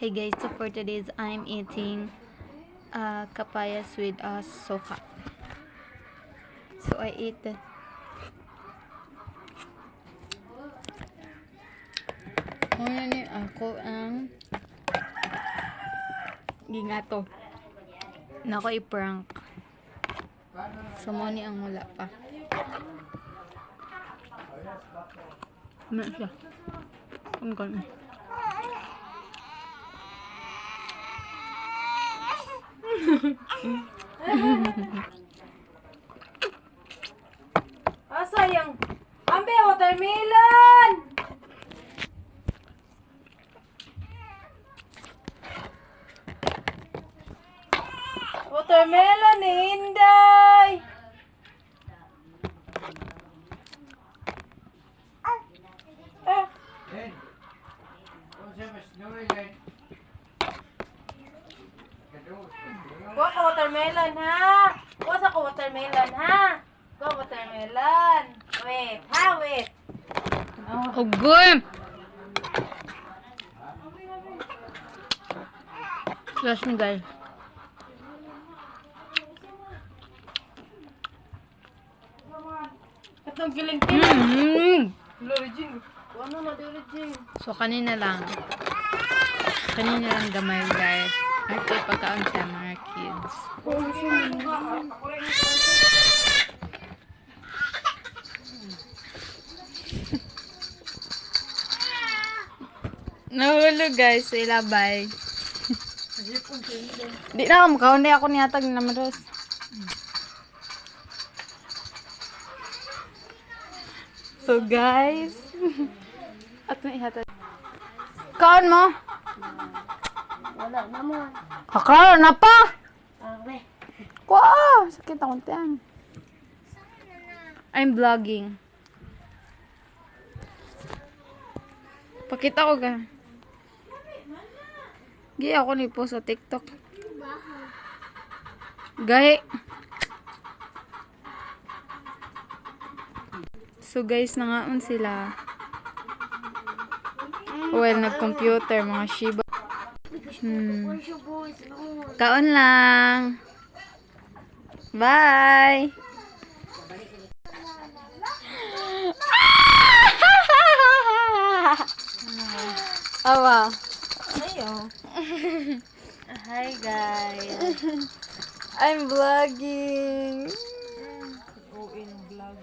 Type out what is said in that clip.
Hey guys, so for today's I'm eating kapayas with soka. So I ate that. Muna ni ako ang gingato. Nako i-prank. So mo ni ang wala pa. Ano siya? Ang gano'n. Sayang. Ambe, watermelon! Watermelon ni Inday! Kuha ka watermelon, ha? Kuha sa ko watermelon, ha? Kuha watermelon. Wait, ha? Wait. Oh, good! Trust me, guys. Itong giling-giling. Lorigin. Ano na, Lorigin? So, kanina lang gamay, guys. Ito pagkaon sa mga kids. Nahulog, guys, sa ilabay. Di na ako makaon, di ako niyatag na maros. So, guys, at na ihatag. Kaon mo? Wala na mo. Kakaro na pa! Awe. Wow! Sakit akong tiyan. I'm vlogging. Pakita ko ka. Gaya ako ni po sa TikTok. Gahe. So guys, nangaon sila. Well, nag-computer, mga Shiba. Kaon lang. Bye! Awa. Ayo. Hi, guys. I'm vlogging. Oo, in vlog.